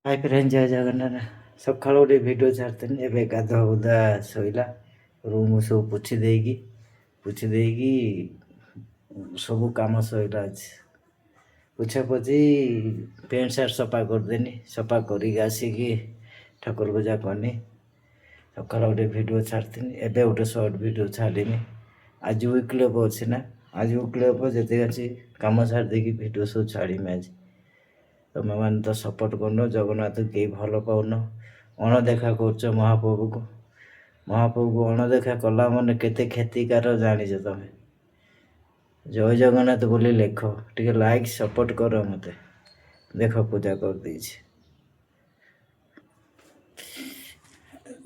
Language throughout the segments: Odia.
ହାଇ ଫ୍ରେଣ୍ଡ ଜୟ ଜଗନ୍ନାଥ। ସକାଳୁ ଗୋଟେ ଭିଡ଼ିଓ ଛାଡ଼ିଥିଲି, ଏବେ ଗାଧୁଆ ବୁଧା ଶୋଇଲା ରୁମ୍ ସବୁ ପୋଛି ଦେଇକି ସବୁ କାମ ସଇଲା ଅଛି। ପୋଛାପୋଛି ପ୍ୟାଣ୍ଟ ସାର୍ଟ ସଫା କରିଦେନି, ସଫା କରିକି ଆସିକି ଠାକୁର ପୂଜା କନି। ସକାଳୁ ଗୋଟେ ଭିଡ଼ିଓ ଛାଡ଼ିଥିଲି, ଏବେ ଗୋଟେ ସର୍ଟ ଭିଡ଼ିଓ ଛାଡ଼ିନି। ଆଜି ୱିକ୍ଲି ଅଫ୍ ଅଛି ନା, ଆଜି ୱିକ୍ଲି ଅଫ୍ ଯେତିକି ଅଛି କାମ ଛାଡ଼ି ଦେଇକି ଭିଡ଼ିଓ ସବୁ ଛାଡ଼ିମି ଆଜି। ତୁମେମାନେ ତ ସପୋର୍ଟ କରୁନ, ଜଗନ୍ନାଥକୁ କେହି ଭଲ ପାଉନ, ଅଣଦେଖା କରୁଛ ମହାପ୍ରଭୁକୁ ଅଣଦେଖା କଲା ମାନେ କେତେ କ୍ଷତିକାର ଜାଣିଛ ତମେ। ଜୟ ଜଗନ୍ନାଥ ବୋଲି ଲେଖ, ଟିକେ ଲାଇକ୍ ସପୋର୍ଟ କର ମୋତେ। ଦେଖ ପୂଜା କରିଦେଇଛି,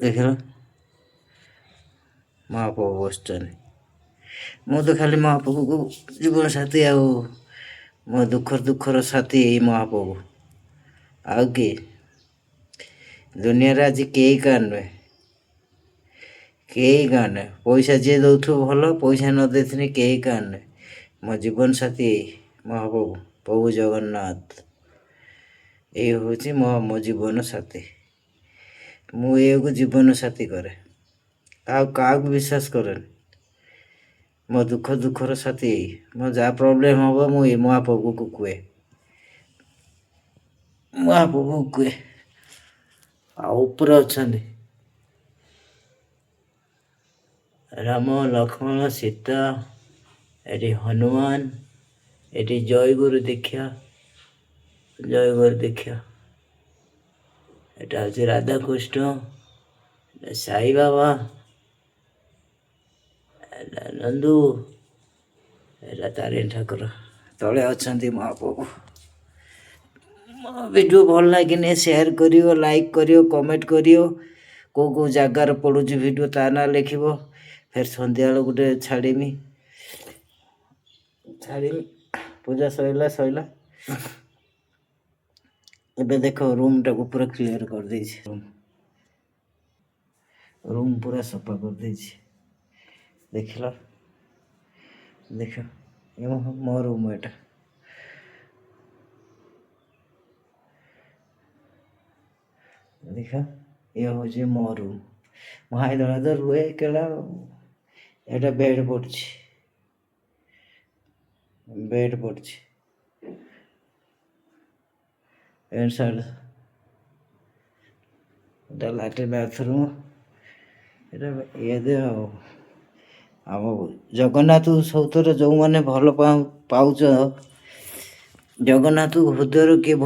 ଦେଖିଲ ମହାପ୍ରଭୁ ବସିଛନ୍ତି। ମୁଁ ତ ଖାଲି ମହାପ୍ରଭୁକୁ ଜୀବନ ସାଥୀ, ଆଉ ମୋ ଦୁଃଖର ସାଥୀ ଏଇ ମହାପ୍ରଭୁ, ଆଉ କିଏ ଦୁନିଆରେ ଆଜି କେହି କାହାର ନୁହେଁ, କେହି କାହାର ନୁହେଁ। ପଇସା ଯିଏ ଦେଉଥିବ ଭଲ, ପଇସା ନ ଦେଇଥିନେ କେହି କାହାର ନୁହେଁ। ମୋ ଜୀବନ ସାଥୀ ମହାପ୍ରଭୁ ପ୍ରଭୁ ଜଗନ୍ନାଥ, ଏଇ ହେଉଛି ମୋ ଜୀବନ ସାଥୀ। ମୁଁ ଏଇକୁ ଜୀବନ ସାଥୀ କରେ, ଆଉ କାହାକୁ ବିଶ୍ୱାସ କରେନି। ମୋ ଦୁଃଖର ସାଥୀ ଏଇ। ମୋ ଯାହା ପ୍ରୋବ୍ଲେମ୍ ହେବ ମୁଁ ଏଇ ମହାପ୍ରଭୁକୁ କୁହେ, ଆଉ ଉପରେ ଅଛନ୍ତି ରାମ ଲକ୍ଷ୍ମଣ ସୀତା, ଏଠି ହନୁମାନ, ଏଠି ଜୟଗୁରୁ ଦୀକ୍ଷା, ଏଟା ହେଉଛି ରାଧାକୃଷ୍ଣ, ସାଇ ବାବା, ଏଟା ନନ୍ଦୁ, ଏଟା ତାରିଣୀ ଠାକୁର। ତଳେ ଅଛନ୍ତି ମହାପ୍ରଭୁ। ମୋ ଭିଡ଼ିଓ ଭଲ ଲାଗିନେ ସେୟାର କରିବ, ଲାଇକ୍ କରିବ, କମେଣ୍ଟ କରିବ। କେଉଁ ଜାଗାରେ ପଡ଼ୁଛି ଭିଡ଼ିଓ ତା ନାଁ ଲେଖିବ। ଫେର ସନ୍ଧ୍ୟାବେଳକୁ ଗୋଟେ ଛାଡ଼ିମି। ପୂଜା ସଇଲା। ଏବେ ଦେଖ ରୁମ୍ଟାକୁ ପୁରା କ୍ଲିୟର କରିଦେଇଛି, ରୁମ୍ ପୁରା ସଫା କରିଦେଇଛି। ଦେଖିଲ, ଦେଖ ମୋ ରୁମ୍ ଏଟା। ଦେଖ, ଇଏ ହେଉଛି ମୋ ରୁମ୍। ମୁଁ ହାଇଦ୍ରାବାଦ ରୁହେ କେଳା। ଏଟା ବେଡ଼ ପଡ଼ିଛି, ପ୍ୟାଣ୍ଟ ସାର୍ଟ, ଏଟା ଲାଟ୍ରିନ୍ ବାଥରୁମ୍। ଏଟା ଇଏ ଆଉ ଆମ ଜଗନ୍ନାଥ ସଉତରେ ଯେଉଁମାନେ ଭଲ ପାଉଛ, ଜଗନ୍ନାଥକୁ ହୃଦୟରୁ କିଏ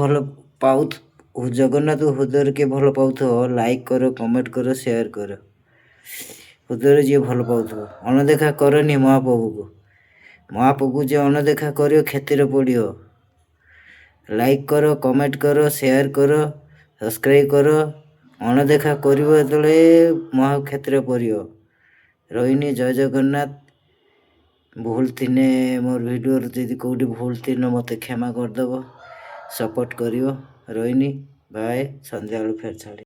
ଭଲ ପାଉଥିବ, ଲାଇକ୍ କର, କମେଣ୍ଟ କର, ସେୟାର କର। ହୃଦୟରେ ଯିଏ ଭଲ ପାଉଥିବ, ଅଣଦେଖା କରନି ମହାପ୍ରଭୁକୁ ଯିଏ ଅଣଦେଖା କରିବ କ୍ଷତିରେ ପଡ଼ିବ। ଲାଇକ୍ କର, କମେଣ୍ଟ କର, ସେୟାର କର, ସବସ୍କ୍ରାଇବ୍ କର। ଅଣଦେଖା କରିବ ଯେତେବେଳେ ମହାକ୍ଷତିରେ ପଡ଼ିବ। ରହିନି, ଜୟ ଜଗନ୍ନାଥ। ଭୁଲ ଥିନେ ମୋର ଭିଡ଼ିଓରେ ଯଦି କେଉଁଠି ଭୁଲ ଥିନେ ମୋତେ କ୍ଷମା କରିଦେବ, ସପୋର୍ଟ କରିବ। ରହିନି, ବାଏ। ସନ୍ଧ୍ୟାବେଳକୁ ଫେର ଛାଡ଼ି।